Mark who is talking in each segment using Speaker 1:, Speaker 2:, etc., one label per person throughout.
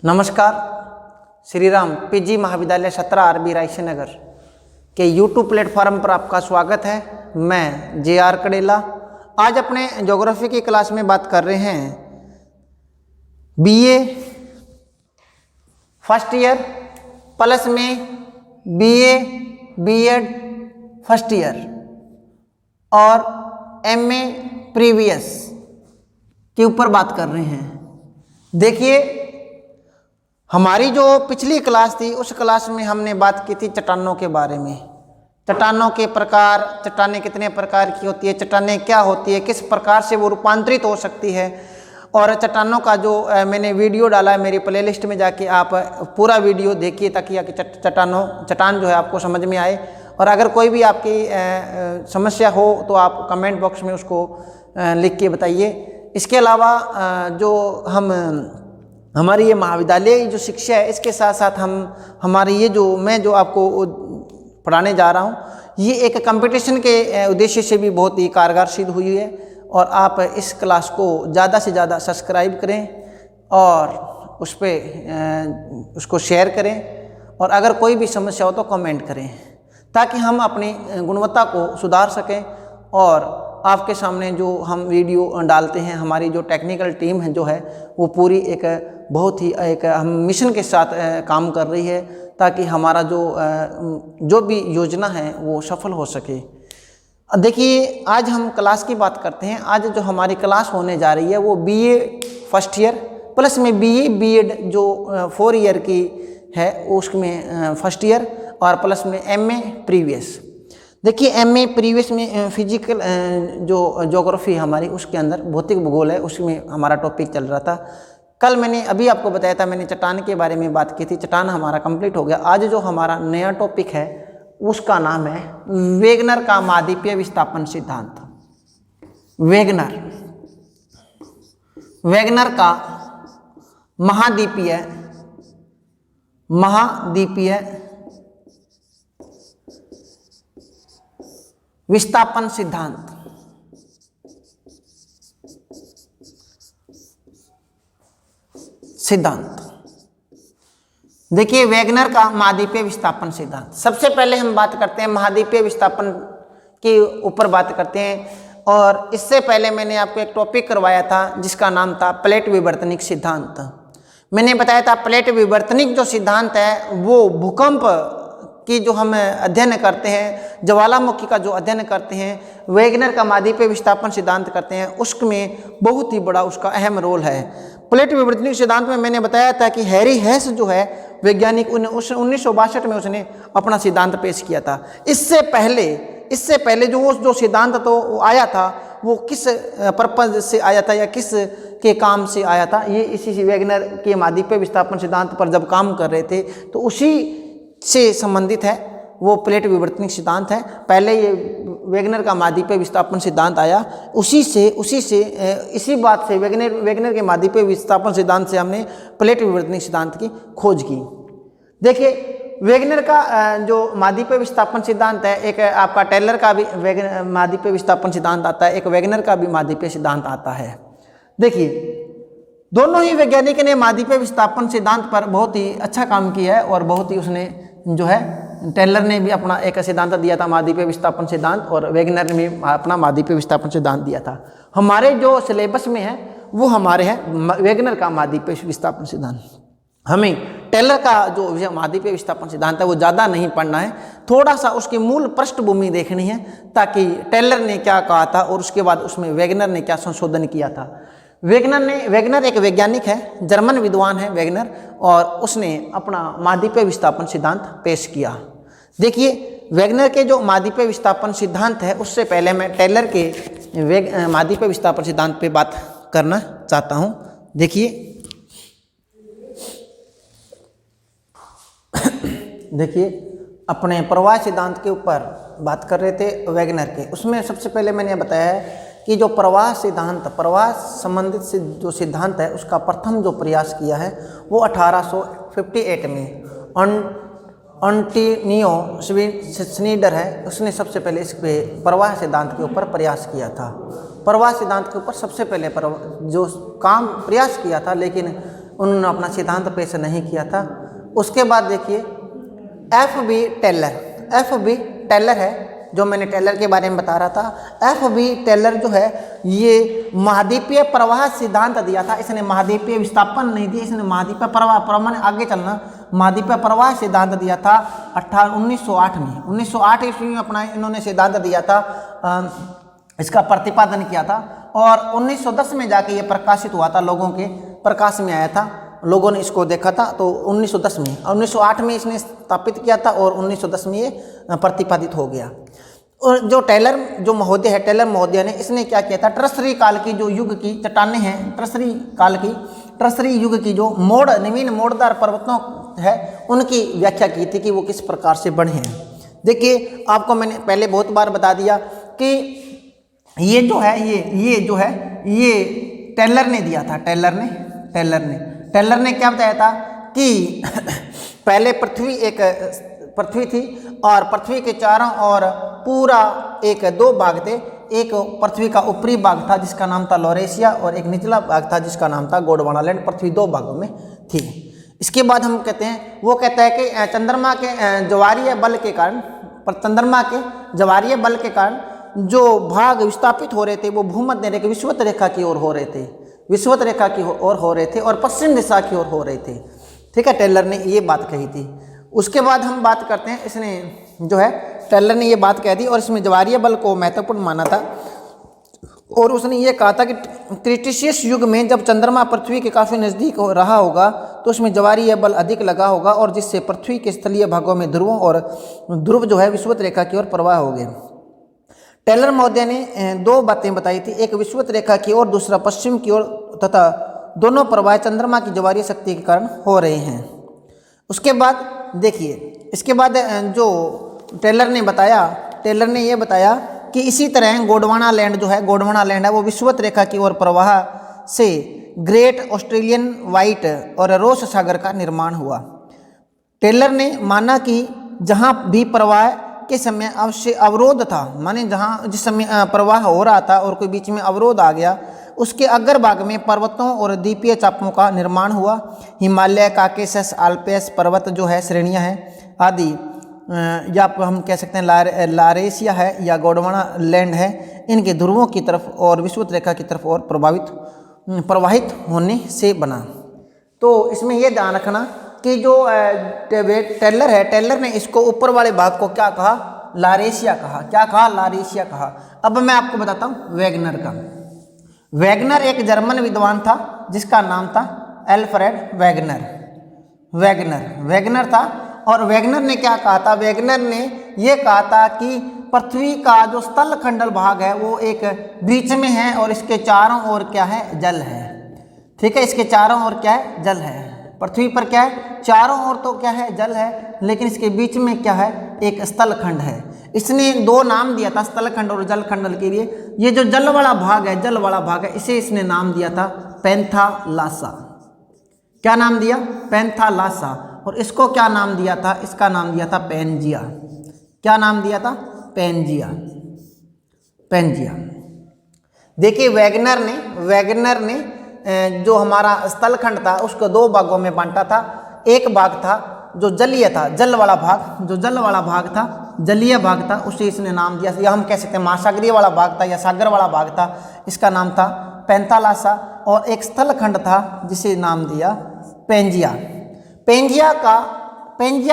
Speaker 1: नमस्कार। श्री राम पीजी महाविद्यालय 17 आरबी रायसेनगर के यूट्यूब प्लेटफॉर्म पर आपका स्वागत है। मैं JR कड़ेला। आज अपने ज्योग्राफी की क्लास में बात कर रहे हैं BA फर्स्ट ईयर प्लस में BA BEd फर्स्ट ईयर और MA प्रीवियस के ऊपर बात कर रहे हैं। देखिए, हमारी जो पिछली क्लास थी उस क्लास में हमने बात की थी चट्टानों के बारे में। चट्टानों के प्रकार, चट्टानें कितने प्रकार की होती है, चट्टानें क्या होती है, किस प्रकार से वो रूपांतरित हो सकती है। और चट्टानों का जो मैंने वीडियो डाला है मेरी प्लेलिस्ट में, जाके आप पूरा वीडियो देखिए ताकि चट्टान जो है आपको समझ में आए। और अगर कोई भी आपकी समस्या हो तो आप कमेंट बॉक्स में उसको लिख के बताइए। इसके अलावा जो हमारी ये महाविद्यालय जो शिक्षा है, इसके साथ साथ हमारी ये जो मैं जो आपको पढ़ाने जा रहा हूँ, ये एक कंपटीशन के उद्देश्य से भी बहुत ही कारगर सिद्ध हुई है। और आप इस क्लास को ज़्यादा से ज़्यादा सब्सक्राइब करें और उस पर उसको शेयर करें। और अगर कोई भी समस्या हो तो कमेंट करें ताकि हम अपनी गुणवत्ता को सुधार सकें। और आपके सामने जो हम वीडियो डालते हैं, हमारी जो टेक्निकल टीम है जो है वो पूरी एक बहुत ही एक हम मिशन के साथ काम कर रही है ताकि हमारा जो भी योजना है वो सफल हो सके। देखिए, आज हम क्लास की बात करते हैं। आज जो हमारी क्लास होने जा रही है वो BA फर्स्ट ईयर प्लस में BA BEd जो 4 ईयर की है उसमें फर्स्ट ईयर और प्लस में MA प्रीवियस। देखिए, MA प्रीवियस में फिजिकल जो ज्योग्राफी हमारी उसके अंदर भौतिक भूगोल है, उसमें हमारा टॉपिक चल रहा था। कल मैंने अभी आपको बताया था, मैंने चट्टान के बारे में बात की थी। चट्टान हमारा कंप्लीट हो गया। आज जो हमारा नया टॉपिक है उसका नाम है वेगनर का महाद्वीपीय विस्थापन सिद्धांत। वेगनर का महाद्वीपीय विस्थापन सिद्धांत। देखिए, वेगनर का महाद्वीपीय विस्थापन सिद्धांत। सबसे पहले हम बात करते हैं महाद्वीपीय विस्थापन के ऊपर बात करते हैं। और इससे पहले मैंने आपको एक टॉपिक करवाया था जिसका नाम था प्लेट विवर्तनिक सिद्धांत। मैंने बताया था प्लेट विवर्तनिक जो सिद्धांत है वो भूकंप की जो हम अध्ययन करते हैं, ज्वालामुखी का जो अध्ययन करते हैं, वेगनर का महाद्वीपीय विस्थापन सिद्धांत करते हैं, उसमें बहुत ही बड़ा उसका अहम रोल है। प्लेट विवर्तनिक सिद्धांत में मैंने बताया था कि हैरी हेस जो है वैज्ञानिक 1962 में उसने अपना सिद्धांत पेश किया था। इससे पहले जो सिद्धांत तो आया था वो किस पर्पज से आया था या किस के काम से आया था, ये इसी वेगनर के महाद्वीपीय विस्थापन सिद्धांत पर जब काम कर रहे थे तो उसी से संबंधित है वो प्लेट विवर्तनिक सिद्धांत है। पहले ये वेगनर का महाद्वीपीय विस्थापन सिद्धांत आया, इसी बात से वेगनर के महाद्वीपीय विस्थापन सिद्धांत से हमने प्लेट विवर्तनिक सिद्धांत की खोज की। देखिए, वेगनर का जो महाद्वीपीय विस्थापन सिद्धांत है, एक आपका टेलर का भी महाद्वीपीय विस्थापन सिद्धांत आता है, एक वेगनर का भी महाद्वीपीय सिद्धांत आता है। देखिए, दोनों ही वैज्ञानिक ने महाद्वीपीय विस्थापन सिद्धांत पर बहुत ही अच्छा काम किया है। और बहुत ही उसने जो है टेलर ने भी अपना एक सिद्धांत दिया था महाद्वीपीय विस्थापन सिद्धांत, और वेगनर ने भी अपना महाद्वीपीय विस्थापन सिद्धांत दिया था। हमारे जो सिलेबस में है वो हमारे है वेगनर का महाद्वीपीय विस्थापन सिद्धांत। हमें टेलर का जो महाद्वीपीय विस्थापन सिद्धांत है वो ज़्यादा नहीं पढ़ना है, थोड़ा सा उसकी मूल पृष्ठभूमि देखनी है ताकि टेलर ने क्या कहा था और उसके बाद उसमें वेगनर ने क्या संशोधन किया था। वेगनर एक वैज्ञानिक है, जर्मन विद्वान है वेगनर, और उसने अपना महाद्वीपीय विस्थापन सिद्धांत पेश किया। देखिए, वेगनर के जो महाद्वीपीय विस्थापन सिद्धांत है उससे पहले मैं टेलर के महाद्वीपीय विस्थापन सिद्धांत पे बात करना चाहता हूँ। देखिए, अपने प्रवाह सिद्धांत के ऊपर बात कर रहे थे वेगनर के। उसमें सबसे पहले मैंने बताया है कि जो प्रवाह संबंधित जो सिद्धांत है उसका प्रथम जो प्रयास किया है वो 1858 में एंटोनियो श्नीडर है, उसने सबसे पहले इस पे प्रवाह सिद्धांत के ऊपर प्रयास किया था। प्रवाह सिद्धांत के ऊपर सबसे पहले जो काम प्रयास किया था, लेकिन उन्होंने अपना सिद्धांत पेश नहीं किया था। उसके बाद देखिए F.B. Taylor, F.B. टेलर है जो मैंने टेलर के बारे में बता रहा था। F.B. टेलर जो है ये महाद्वीपीय प्रवाह सिद्धांत दिया था। इसने महाद्वीपीय विस्थापन नहीं दिया, इसने महाद्वीपीय प्रवाह मैंने आगे चलना महाद्वीपीय प्रवाह सिद्धांत दिया था 1908 में। 1908 ईस्वी में अपना इन्होंने सिद्धांत दिया था, इसका प्रतिपादन किया था और 1910 में जाके ये प्रकाशित हुआ था, लोगों के प्रकाश में आया था, लोगों ने इसको देखा था। तो 1910 में, 1908 में इसने स्थापित किया था और 1910 में ये प्रतिपादित हो गया। और जो टेलर जो महोदय है, टेलर महोदय ने इसने क्या किया था, ट्रसरी काल की जो युग की चट्टानें हैं, ट्रसरी काल की, ट्रसरी युग की जो मोड़ नवीन मोड़दार पर्वतों है उनकी व्याख्या की थी कि वो किस प्रकार से बने हैं। देखिए आपको मैंने पहले बहुत बार बता दिया कि ये जो है ये टेलर ने दिया था। टेलर ने क्या बताया था कि पहले पृथ्वी थी और पृथ्वी के चारों ओर पूरा दो भाग थे। एक पृथ्वी का ऊपरी भाग था जिसका नाम था लॉरेशिया और एक निचला भाग था जिसका नाम था गोंडवाना लैंड। पृथ्वी दो भागों में थी। इसके बाद हम कहते हैं, वो कहता है कि चंद्रमा के ज्वारीय बल के कारण, चंद्रमा के ज्वारीय बल के कारण जो भाग विस्थापित हो रहे थे वो भूमध्य रेखा विषुवत रेखा की ओर हो रहे थे, विषुवत रेखा की ओर हो रहे थे और पश्चिम दिशा की ओर हो रहे थे। ठीक है, टेलर ने ये बात कही थी। उसके बाद हम बात करते हैं, इसने जो है टेलर ने ये बात कह दी और इसमें ज्वारीय बल को महत्वपूर्ण माना था और उसने ये कहा था कि क्रिटेशियस युग में जब चंद्रमा पृथ्वी के काफ़ी नज़दीक हो रहा होगा तो उसमें ज्वारीय बल अधिक लगा होगा और जिससे पृथ्वी के स्थलीय भागों में ध्रुवों और ध्रुव जो है विषुवत रेखा की ओर प्रवाह हो गए। टेलर महोदय ने दो बातें बताई थी, एक विषुवत रेखा की ओर, दूसरा पश्चिम की ओर, तथा दोनों प्रवाह चंद्रमा की ज्वारीय शक्ति के कारण हो रहे हैं। उसके बाद देखिए, इसके बाद जो टेलर ने ये बताया कि इसी तरह गोंडवाना लैंड जो है, गोंडवाना लैंड है वो विषुवत रेखा की ओर प्रवाह से ग्रेट ऑस्ट्रेलियन व्हाइट और रोस सागर का निर्माण हुआ। टेलर ने माना कि जहाँ भी प्रवाह के समय अवश्य अवरोध था, माने जहाँ जिस समय प्रवाह हो रहा था और कोई बीच में अवरोध आ गया, उसके अग्रभाग में पर्वतों और द्वीपीय चापों का निर्माण हुआ। हिमालय, काकेशस, आल्प्स पर्वत जो है श्रेणियाँ हैं आदि, या हम कह सकते हैं लारेशिया है या गोंडवाना लैंड है, इनके ध्रुवों की तरफ और विषुवत रेखा की तरफ और प्रवाहित होने से बना। तो इसमें यह ध्यान रखना कि जो टेलर है, टेलर ने इसको ऊपर वाले भाग को क्या कहा, लारेशिया कहा। क्या कहा? लारेशिया कहा। अब मैं आपको बताता हूँ वैगनर का। वैगनर एक जर्मन विद्वान था जिसका नाम था अल्फ्रेड वैगनर था। और वैगनर ने क्या कहा था? वैगनर ने ये कहा था कि पृथ्वी का जो स्थल खंडल भाग है वो एक बीच में है और इसके चारों ओर क्या है? जल है। ठीक है, इसके चारों ओर क्या है? जल है। पृथ्वी पर क्या है? चारों ओर तो क्या है? जल है, लेकिन इसके बीच में क्या है? एक स्थल खंड है। इसने दो नाम दिया था स्थल खंड और जल खंडल के लिए। ये जो जल वाला भाग है, इसे इसने नाम दिया था पैंथालासा। क्या नाम दिया? पैंथालासा। और इसको क्या नाम दिया था? इसका नाम दिया था पैंजिया। क्या नाम दिया था? पैंजिया। देखिए वैगनर ने जो हमारा स्थल खंड था उसको दो भागों में बांटा था। एक भाग था जो जलीय था, जल वाला भाग था, जलीय भाग था, उसे इसने नाम दिया, या हम कह सकते हैं महासागरीय वाला भाग था या सागर वाला भाग था, इसका नाम था पैंथालासा। और एक स्थल खंड था जिसे नाम दिया पैंजिया। पैंजिया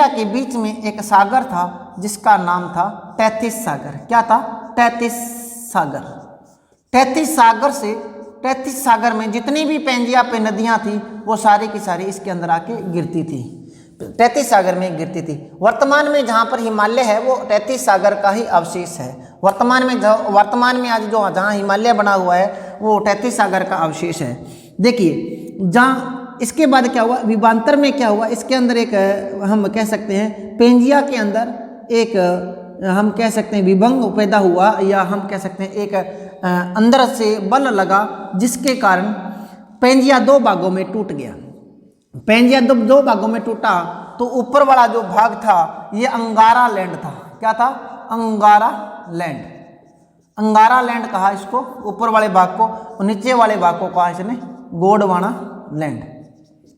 Speaker 1: के बीच में एक सागर था जिसका नाम था तैथिस सागर। क्या था? तैथिस सागर में जितनी भी पैंजिया पे नदियां थी वो सारी की सारी इसके अंदर आके गिरती थी, तैथिस सागर में गिरती थी। वर्तमान में जहाँ पर हिमालय है वो तैथिस सागर का ही अवशेष है। वर्तमान में आज जो जहाँ हिमालय बना हुआ है वो तैथिस सागर का अवशेष है। देखिए जहाँ इसके बाद क्या हुआ, विभांतर में क्या हुआ, इसके अंदर एक हम कह सकते हैं पैंजिया के अंदर एक हम कह सकते हैं विभंग पैदा हुआ, या हम कह सकते हैं एक अंदर से बल लगा जिसके कारण पैंजिया दो भागों में टूट गया। पैंजिया दो भागों में टूटा तो ऊपर वाला जो भाग था ये अंगारा लैंड था। क्या था? अंगारा लैंड कहा इसको, ऊपर वाले भाग को, और नीचे वाले भाग को कहा इसने गोंडवाना लैंड।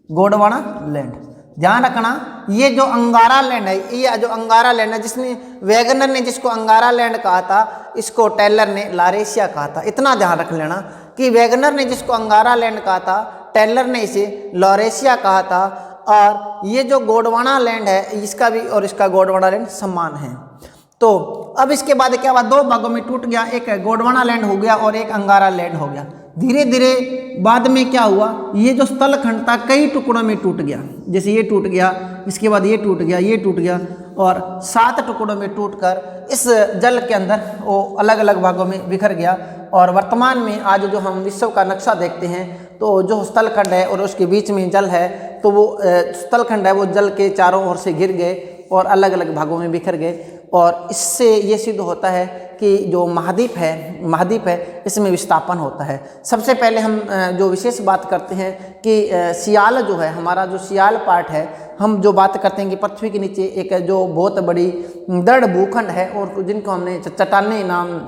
Speaker 1: गोंडवाना लैंड। ध्यान रखना, ये जो अंगारा लैंड है, ये जो अंगारा लैंड है, जिसने वैगनर ने जिसको अंगारा लैंड कहा था, इसको टेलर ने लॉरेशिया कहा था। इतना ध्यान रख लेना कि वैगनर ने जिसको अंगारा लैंड कहा था, टेलर ने इसे लॉरेशिया कहा था। और ये जो गोंडवाना लैंड है, इसका भी और इसका गोंडवाना लैंड समान है। तो अब इसके बाद क्या हुआ, दो भागों में टूट गया, एक गोंडवाना लैंड हो गया और एक अंगारा लैंड हो गया। धीरे धीरे बाद में क्या हुआ, ये जो स्थल खंड था कई टुकड़ों में टूट गया। जैसे ये टूट गया, इसके बाद ये टूट गया, ये टूट गया, और 7 टुकड़ों में टूटकर इस जल के अंदर वो अलग अलग भागों में बिखर गया। और वर्तमान में आज जो हम विश्व का नक्शा देखते हैं, तो जो स्थलखंड है और उसके बीच में जल है, तो वो स्थलखंड है वो जल के चारों ओर से घिर गए और अलग अलग भागों में बिखर गए। और इससे ये सिद्ध होता है कि जो महाद्वीप है इसमें विस्थापन होता है। सबसे पहले हम जो विशेष बात करते हैं कि सियाल जो है, हमारा जो सियाल पार्ट है, हम जो बात करते हैं कि पृथ्वी के नीचे एक जो बहुत बड़ी दृढ़ भूखंड है और जिनको हमने चट्टाने नाम,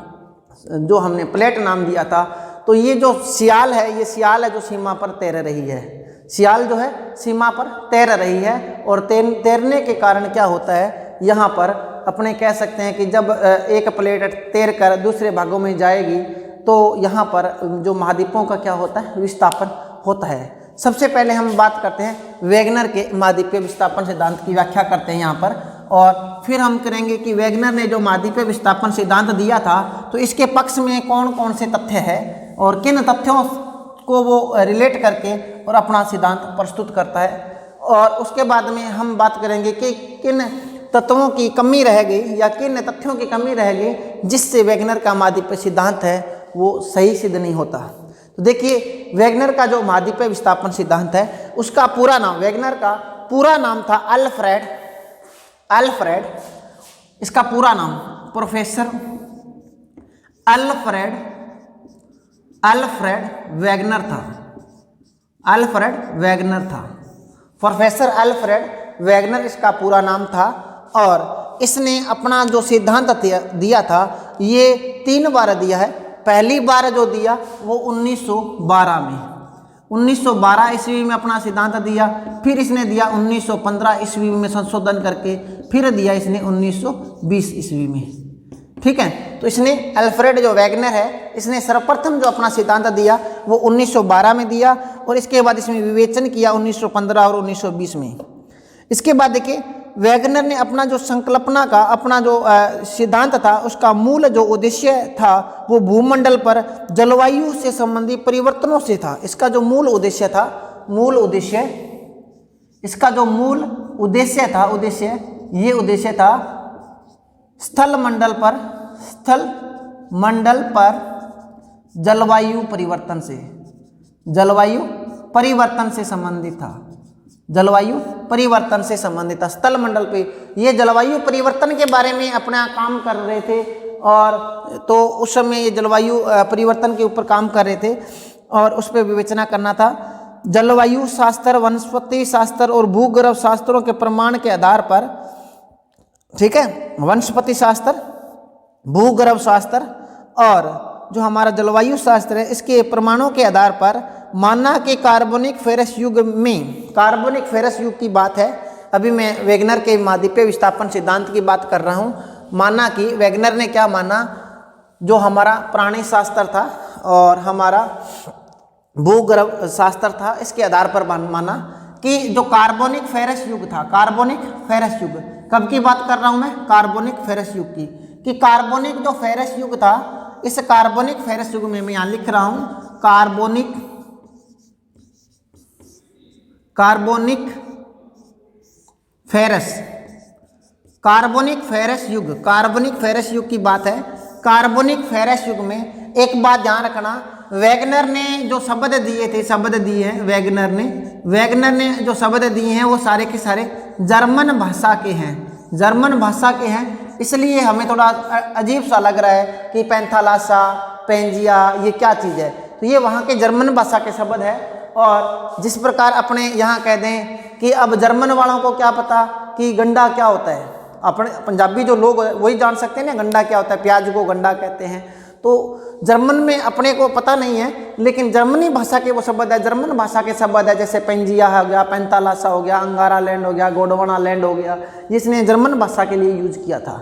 Speaker 1: जो हमने प्लेट नाम दिया था। तो ये जो सियाल है, ये सियाल है जो सीमा पर तैर रही है। सियाल जो है सीमा पर तैर रही है, और तैरने के कारण क्या होता है, यहाँ पर अपने कह सकते हैं कि जब एक प्लेट तैर कर दूसरे भागों में जाएगी, तो यहाँ पर जो महाद्वीपों का क्या होता है, विस्थापन होता है। सबसे पहले हम बात करते हैं वैगनर के महाद्वीपीय विस्थापन सिद्धांत की व्याख्या करते हैं यहाँ पर, और फिर हम करेंगे कि वैगनर ने जो महाद्वीपीय विस्थापन सिद्धांत दिया था, तो इसके पक्ष में कौन कौन से तथ्य हैं और किन तथ्यों को वो रिलेट करके और अपना सिद्धांत प्रस्तुत करता है। और उसके बाद में हम बात करेंगे कि किन तत्वों की कमी रह गई या किन तथ्यों की कमी रह गई, जिससे वैगनर का महाद्वीपीय सिद्धांत है वो सही सिद्ध नहीं होता। तो देखिए, वैगनर का जो महाद्वीपीय विस्थापन सिद्धांत है, उसका पूरा नाम, वैगनर का पूरा नाम था अल्फ्रेड, इसका पूरा नाम प्रोफेसर अल्फ्रेड वैगनर था। प्रोफेसर अल्फ्रेड वैगनर इसका पूरा नाम था। और इसने अपना जो सिद्धांत दिया था, ये 3 बार दिया है। पहली बार जो दिया वो 1912 में, 1912 ईस्वी में अपना सिद्धांत दिया। फिर इसने दिया 1915 ईस्वी में संशोधन करके, फिर दिया इसने 1920 ईस्वी में। ठीक है, तो इसने अल्फ्रेड जो वैगनर है, इसने सर्वप्रथम जो अपना सिद्धांत दिया वो 1912 में दिया, और इसके बाद इसमें विवेचन किया 1915 और 1920 में। इसके बाद देखिए, वैगनर ने अपना जो संकल्पना का अपना जो सिद्धांत था, उसका मूल जो उद्देश्य था वो भूमंडल पर जलवायु से संबंधित परिवर्तनों से था। इसका जो मूल उद्देश्य था, इसका जो मूल उद्देश्य था स्थल मंडल पर जलवायु परिवर्तन से संबंधित था। स्थल मंडल पे ये जलवायु परिवर्तन के बारे में अपना काम कर रहे थे, और तो उस समय ये जलवायु परिवर्तन के ऊपर काम कर रहे थे और उस पर विवेचना करना था। जलवायु शास्त्र, वनस्पति शास्त्र और भूगर्भ शास्त्रों के प्रमाण के आधार पर, ठीक है, वनस्पति शास्त्र, भूगर्भ शास्त्र और जो हमारा जलवायु शास्त्र है, इसके प्रमाणों के आधार पर माना कि कार्बोनिक फेरस युग की बात है। अभी मैं वैगनर के महाद्वीपीय विस्थापन सिद्धांत की बात कर रहा हूँ। माना कि वैगनर ने क्या माना, जो हमारा प्राणी शास्त्र था और हमारा भूगर्भ शास्त्र था, इसके आधार पर माना कि जो कार्बोनिक फेरस युग था, कब की बात कर रहा हूँ मैं, कार्बोनिक फेरस युग की, कि कार्बोनिक जो फेरस युग था, इस कार्बोनिक फेरस युग में मैं यहाँ लिख रहा हूँ कार्बोनिक फेरस युग की बात है। कार्बोनिक फेरस युग में एक बात ध्यान रखना, वैगनर ने जो शब्द दिए हैं, वैगनर ने जो शब्द दिए हैं वो सारे के सारे जर्मन भाषा के हैं। इसलिए हमें थोड़ा अजीब सा लग रहा है कि पैंथालासा, पेंजिया, ये क्या चीज़ है। तो ये वहाँ के जर्मन भाषा के शब्द है। और जिस प्रकार अपने यहाँ कह दें कि अब जर्मन वालों को क्या पता कि गंडा क्या होता है, अपने पंजाबी जो लोग वही जान सकते हैं ना गंडा क्या होता है, प्याज को गंडा कहते हैं। तो जर्मन में अपने को पता नहीं है, लेकिन जर्मनी भाषा के वो शब्द है, जर्मन भाषा के शब्द है, जैसे पेंजिया हो गया, पेंतालासा हो गया, अंगारा लैंड हो गया, गोडवाना लैंड हो गया, जिसने जर्मन भाषा के लिए यूज किया था।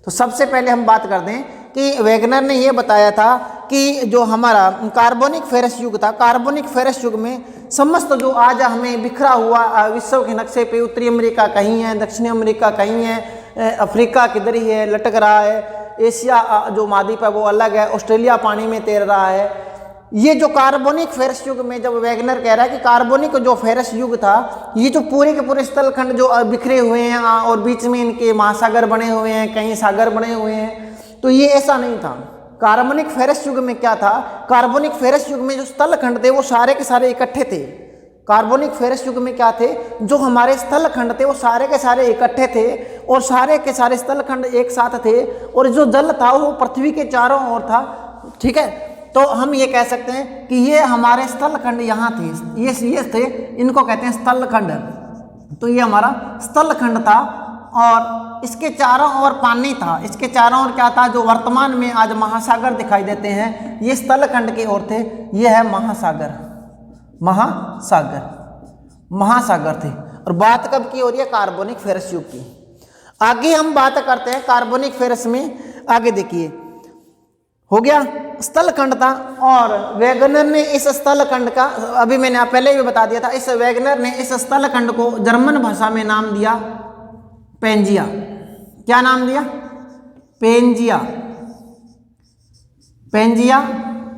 Speaker 1: तो सबसे पहले हम बात कर दें कि वेगनर ने ये बताया था कि जो हमारा कार्बोनिक फेरस युग था, कार्बोनिक फेरस युग में समस्त जो आज हमें बिखरा हुआ विश्व के नक्शे पे उत्तरी अमेरिका कहीं है, दक्षिणी अमेरिका कहीं है, अफ्रीका किधर ही है, लटक रहा है, एशिया जो महाद्वीप है वो अलग है, ऑस्ट्रेलिया पानी में तैर रहा है। ये जो कार्बोनिक फेरस युग में, जब वेगनर कह रहा है कि कार्बोनिक जो फेरस युग था, ये जो पूरे के पूरे स्थलखंड जो बिखरे हुए हैं और बीच में इनके महासागर बने हुए हैं, कहीं सागर बने हुए हैं, तो ये ऐसा नहीं था। कार्बोनिक फेरस युग में क्या था, कार्बोनिक फेरस युग में जो स्थलखंड थे वो सारे के सारे इकट्ठे थे। कार्बोनिक फेरस युग में क्या थे, जो हमारे स्थलखंड थे वो सारे के सारे इकट्ठे थे और सारे के सारे स्थलखंड एक साथ थे, और जो जल था वो पृथ्वी के चारों ओर था। ठीक है, तो हम ये कह सकते हैं कि ये हमारे स्थलखंड यहाँ थे, ये थे, इनको कहते हैं स्थलखंड। तो ये हमारा स्थलखंड था और इसके चारों ओर पानी था, इसके चारों ओर क्या था, जो वर्तमान में आज महासागर दिखाई देते हैं, ये स्थलखंड की ओर थे। ये है महासागर, महासागर थे। और बात कब की हो रही है, कार्बोनिक फेरस युग की। आगे हम बात करते हैं कार्बोनिक फेरस में, आगे देखिए, हो गया स्थलखंड था, और वेगनर ने इस स्थलखंड का, अभी मैंने पहले भी बता दिया था, इस वेगनर ने इस स्थलखंड को जर्मन भाषा में नाम दिया पेंजिया। क्या नाम दिया, पेंजिया, पेंजिया।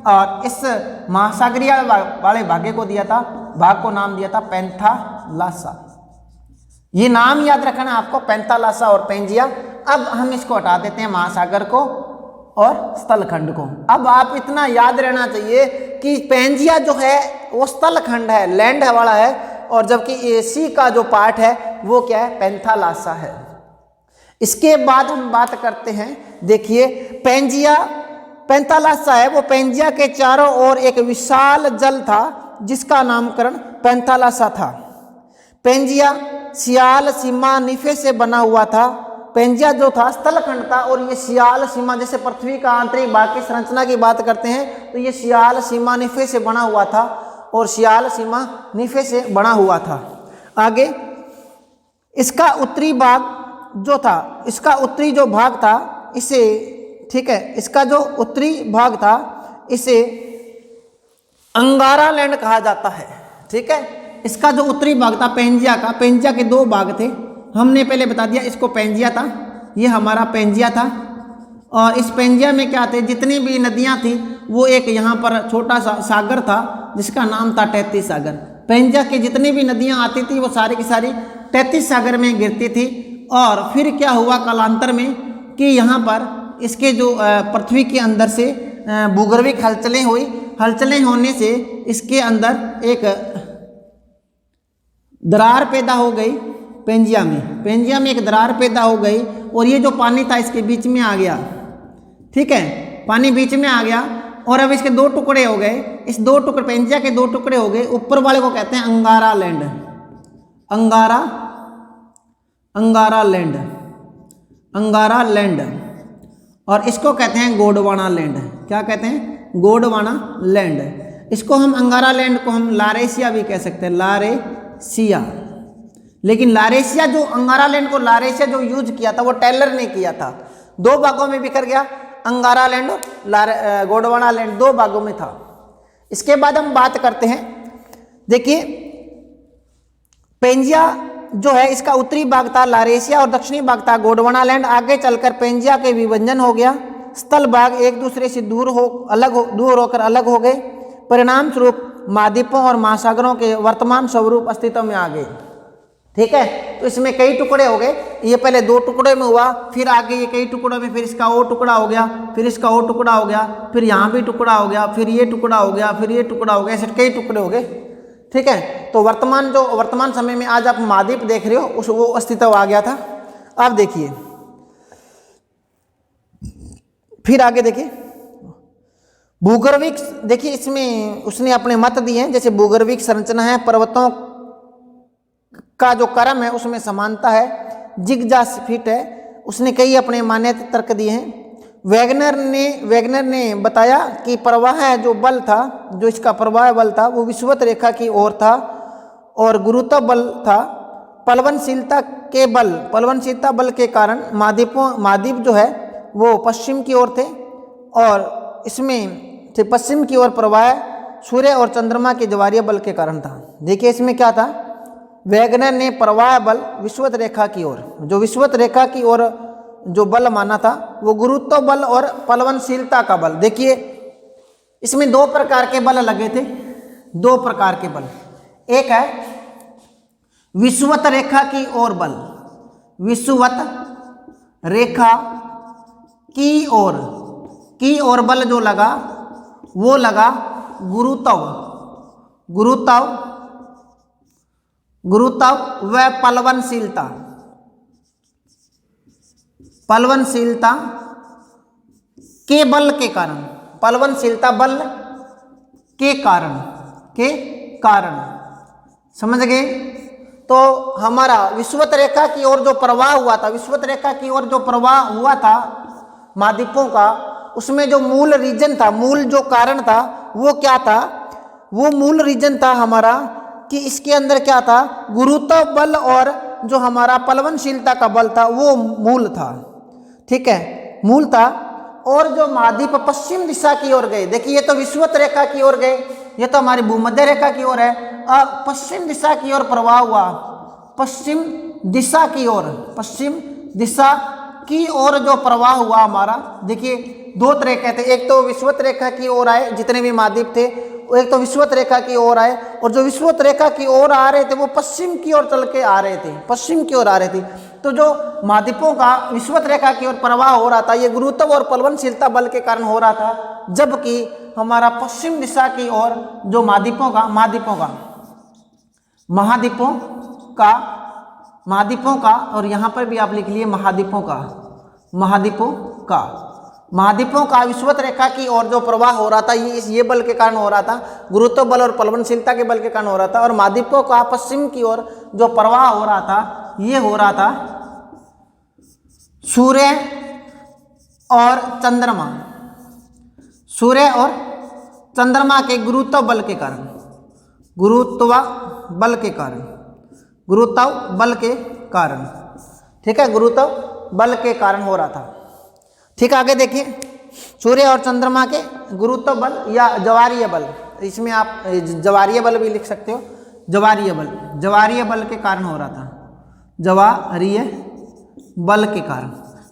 Speaker 1: और इस महासागरीय वाले भाग को दिया था, भाग को नाम दिया था पेंथालासा। ये नाम याद रखना आपको, पेंथालासा और पेंजिया। अब हम इसको हटा देते हैं, महासागर को और स्थलखंड को। अब आप इतना याद रहना चाहिए कि पेंजिया जो है वो स्थलखंड है, लैंड वाला है, और जबकि सी का जो पार्ट है वो क्या है, पेंथालासा है। इसके बाद हम बात करते हैं, देखिए पेंजिया, पेंथालासा है, वो पेंजिया के चारों ओर एक विशाल जल था जिसका नामकरण पेंथालासा था। पेंजिया सियाल सीमा निफे से बना हुआ था। पेंजिया जो था स्थलखंड था, और ये सियाल सीमा, जैसे पृथ्वी का आंतरिक भाग की संरचना की बात करते हैं तो ये सियाल सीमा निफे से बना हुआ था, और सियाल सीमा निफे से बना हुआ था। आगे इसका उत्तरी भाग जो था, इसका उत्तरी जो भाग था इसे, ठीक है, इसका जो उत्तरी भाग था इसे अंगारा लैंड कहा जाता है। ठीक है, इसका जो उत्तरी भाग था पेंजिया का, पेंजिया के दो भाग थे, हमने पहले बता दिया, इसको पेंजिया था, ये हमारा पेंजिया था। और इस पेंजिया में क्या थे, जितनी भी नदियां थी वो एक यहाँ पर छोटा सा सागर था जिसका नाम था तैतीस सागर। पेंजिया की जितनी भी नदियां आती थी वो सारी की सारी तैतीस सागर में गिरती थी। और फिर क्या हुआ कालांतर में कि यहाँ पर इसके जो पृथ्वी के अंदर से भूगर्भिक हलचलें हुई, हलचलें होने से इसके अंदर एक दरार पैदा हो गई पेंजिया में एक दरार पैदा हो गई, और ये जो पानी था इसके बीच में आ गया। ठीक है, पानी बीच में आ गया, और अब इसके दो टुकड़े हो गए, इस दो टुकड़े पेंजिया के दो टुकड़े हो गए। ऊपर वाले को कहते हैं अंगारा लैंड, अंगारा लैंड, और इसको कहते हैं गोडवाना लैंड। क्या कहते हैं, गोडवाना लैंड। इसको हम अंगारा लैंड को हम लारेशिया भी कह सकते हैं, लारेशिया। लेकिन लारेशिया जो अंगारा लैंड को लारेशिया जो यूज किया था वो टेलर ने किया था, दो भागों में बिखर गया। अंगारा लैंड और गोडवाना लैंड दो भागों में था। इसके बाद हम बात करते हैं, देखिए पेंजिया जो है इसका उत्तरी भाग था लारेशिया और दक्षिणी भाग था गोडवाना लैंड। आगे चलकर पेंजिया के विभाजन हो गया, स्थल भाग एक दूसरे से दूर होकर अलग हो गए। परिणाम स्वरूप महाद्वीपों और महासागरों के वर्तमान स्वरूप अस्तित्व में आ गए। ठीक है, तो इसमें कई टुकड़े हो गए, ये पहले दो टुकड़े में हुआ, फिर आगे ये कई टुकड़ों में, फिर इसका और टुकड़ा हो गया, फिर इसका और टुकड़ा हो गया, फिर यहाँ भी टुकड़ा हो गया, फिर ये टुकड़ा हो गया, फिर ये टुकड़ा हो गया, ऐसे कई टुकड़े हो गए। ठीक है, तो वर्तमान समय में आज आप महाद्वीप देख रहे हो वो अस्तित्व आ गया था। अब देखिए फिर आगे देखिए भूगर्भिक, देखिए इसमें उसने अपने मत दिए हैं, जैसे भूगर्भिक संरचना है, पर्वतों का जो क्रम है उसमें समानता है, जिगजाग फिट है, उसने कई अपने मान्यता तर्क दिए हैं। वैगनर ने बताया कि प्रवाह जो बल था, जो इसका प्रवाह बल था वो विषुवत रेखा की ओर था और गुरुत्व बल था। प्लवनशीलता बल के कारण महाद्वीप जो है वो पश्चिम की ओर थे और इसमें से पश्चिम की ओर प्रवाह सूर्य और चंद्रमा के ज्वारीय बल के कारण था। देखिए इसमें क्या था, वैगनर ने प्रवाह बल विषुवत रेखा की ओर, जो विषुवत रेखा की ओर जो बल माना था वो गुरुत्व बल और प्लवनशीलता का बल। देखिए इसमें दो प्रकार के बल लगे थे, दो प्रकार के बल। एक है विषुवत रेखा की ओर बल, विषुवत रेखा की ओर बल जो लगा वो लगा गुरुत्व व प्लवनशीलता के बल के कारण, प्लवनशीलता बल के कारण समझ गए। तो हमारा विषुवत रेखा की ओर जो प्रवाह हुआ था, विषुवत रेखा की ओर जो प्रवाह हुआ था महाद्वीपों का, उसमें जो मूल रीजन था, मूल जो कारण था वो क्या था, वो मूल रीजन था हमारा कि इसके अंदर क्या था, गुरुत्व बल और जो हमारा प्लवनशीलता का बल था वो मूल था। ठीक है, मूल था। और जो महाद्वीप पश्चिम दिशा की ओर गए, देखिए ये तो विषुवत रेखा की ओर गए, ये तो हमारी भूमध्य रेखा की ओर है। अब पश्चिम दिशा की ओर प्रवाह हुआ, पश्चिम दिशा की ओर जो प्रवाह हुआ हमारा, देखिए दो तरह के थे, एक तो विषुवत रेखा की ओर आए जितने भी महाद्वीप थे, एक तो विषुवत रेखा की ओर आए, और जो विषुवत रेखा की ओर आ रहे थे वो पश्चिम की ओर चल के आ रहे थे, पश्चिम की ओर आ रहे थे। तो जो महाद्वीपों का विषुवत रेखा की ओर प्रवाह हो रहा था ये गुरुत्व और प्लवनशीलता बल के कारण हो रहा था, जबकि हमारा पश्चिम दिशा की ओर जो महाद्वीपों का और यहाँ पर भी आप लिख लिए महाद्वीपों का विषुवत रेखा की ओर जो प्रवाह हो रहा था ये बल के कारण हो रहा था, गुरुत्व बल और प्लवनशीलता के बल के कारण हो रहा था। और महाद्वीपों का पश्चिम की ओर जो प्रवाह हो रहा था ये हो रहा था सूर्य और चंद्रमा के गुरुत्व बल के कारण, ठीक है, गुरुत्व बल के कारण हो रहा था। ठीक, आगे देखिए, सूर्य और चंद्रमा के गुरुत्व बल या ज्वारीय बल, इसमें आप ज्वारीय बल भी लिख सकते हो, ज्वारीय बल के कारण हो रहा था, ज्वारीय बल के कारण।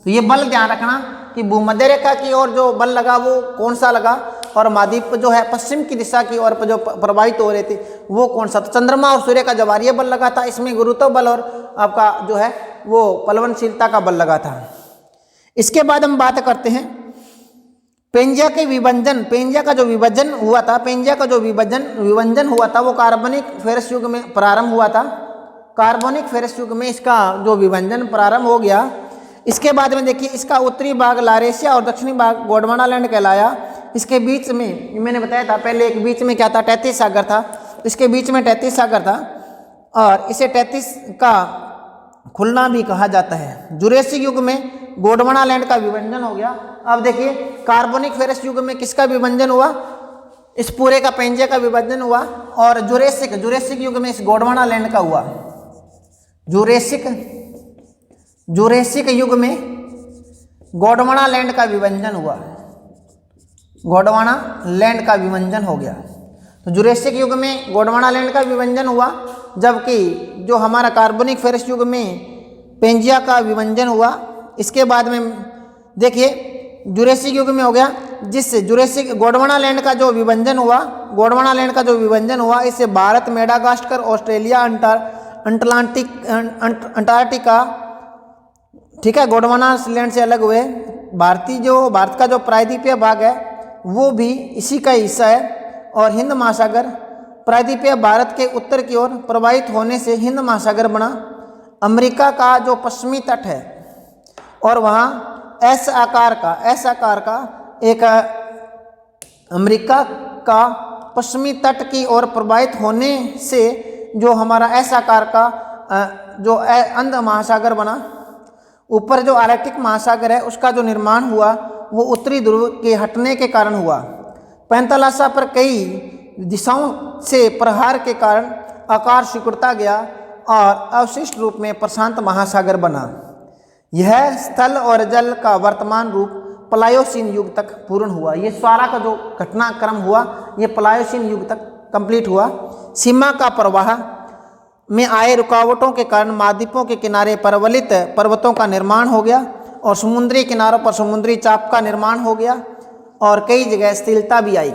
Speaker 1: तो ये बल ध्यान रखना कि भूमध्य रेखा की ओर जो बल लगा वो कौन सा लगा, और महाद्वीप जो है पश्चिम की दिशा की ओर जो प्रभावित हो रहे थे वो कौन सा। तो चंद्रमा और सूर्य का ज्वारीय बल लगा था, इसमें गुरुत्व बल और आपका जो है वो प्लवनशीलता का बल लगा था। इसके बाद हम बात करते हैं पेंजिया के विभंजन, पेंजिया का जो विभजन हुआ था वो कार्बनिक फेरस युग में प्रारंभ हुआ था, कार्बनिक फेरस युग में इसका जो विभंजन प्रारंभ हो गया। इसके बाद में देखिए इसका उत्तरी भाग लारेशिया और दक्षिणी भाग गोंडवाना लैंड कहलाया। इसके बीच में मैंने बताया था पहले, एक बीच में क्या था, तैतीस सागर था, इसके बीच में तैतीस सागर था और इसे तैतीस का खुलना भी कहा जाता है। जुरेसिक युग में गोंडवाना लैंड का विभजन हो गया। अब देखिए कार्बनिक फेरस युग में किसका विभजन हुआ, इस पूरे का पेंजिया का विभजन हुआ, और जुरेसिक युग में इस गोंडवाना लैंड का हुआ। जुरेसिक युग में गोंडवाना लैंड का विभजन हुआ, गोंडवाना लैंड का विभजन हो गया। तो जुरेसिक युग में गोंडवाना लैंड का विभजन हुआ, जबकि जो हमारा कार्बनिक फेरस युग में पेंजिया का विभजन हुआ। इसके बाद में देखिए जुरेसिक युग में हो गया, जिससे गोंडवाना लैंड का जो विभजन हुआ, इससे भारत, मेडागास्कर, ऑस्ट्रेलिया, अंटार्कटिका, ठीक है, गोंडवाना लैंड से अलग हुए। भारत का जो प्रायद्वीपीय भाग है वो भी इसी का हिस्सा है। और हिंद महासागर, प्रायद्वीपीय भारत के उत्तर की ओर प्रवाहित होने से हिंद महासागर बना। अमेरिका का जो पश्चिमी तट है और वहाँ एस आकार का एक अमेरिका का पश्चिमी तट की ओर प्रवाहित होने से जो हमारा एस आकार का जो अंध महासागर बना। ऊपर जो आर्कटिक महासागर है उसका जो निर्माण हुआ वो उत्तरी ध्रुव के हटने के कारण हुआ। पैंथालसा पर कई दिशाओं से प्रहार के कारण आकार सिकुड़ता गया और अवशिष्ट रूप में प्रशांत महासागर बना। यह स्थल और जल का वर्तमान रूप प्लायोसीन युग तक पूर्ण हुआ। ये सारा का जो घटनाक्रम हुआ ये प्लायोसीन युग तक कंप्लीट हुआ। सीमा का प्रवाह में आए रुकावटों के कारण महाद्वीपों के किनारे परवलित पर्वतों का निर्माण हो गया और समुद्री किनारों पर समुद्री चाप का निर्माण हो गया और कई जगह स्थिरता भी आई।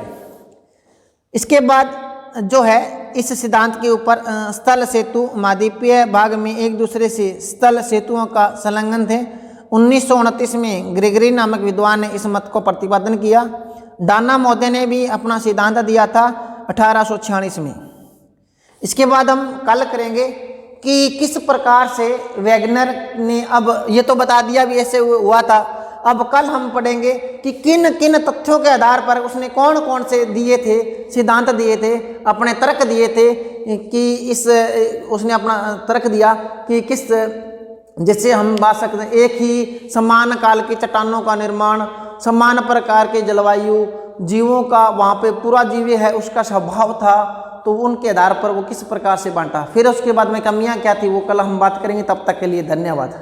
Speaker 1: इसके बाद जो है इस सिद्धांत के ऊपर स्थल सेतु महाद्वीपीय भाग में एक दूसरे से स्थल सेतुओं का संलग्न थे। 1929 में ग्रेगरी नामक विद्वान ने इस मत को प्रतिपादन किया। डाना महोदय ने भी अपना सिद्धांत दिया था 1846 में। इसके बाद हम कल करेंगे कि किस प्रकार से वैगनर ने, अब ये तो बता दिया भी ऐसे हुआ था, अब कल हम पढ़ेंगे कि किन किन तथ्यों के आधार पर उसने कौन कौन से दिए थे सिद्धांत दिए थे, अपने तर्क दिए थे कि उसने अपना तर्क दिया कि किस, जिससे हम बात सकते हैं एक ही समान काल की चट्टानों का निर्माण, समान प्रकार के जलवायु, जीवों का वहाँ पे पूरा जीव है उसका स्वभाव था, तो उनके आधार पर वो किस प्रकार से बांटा। फिर उसके बाद में कमियाँ क्या थी वो कल हम बात करेंगे। तब तक के लिए धन्यवाद।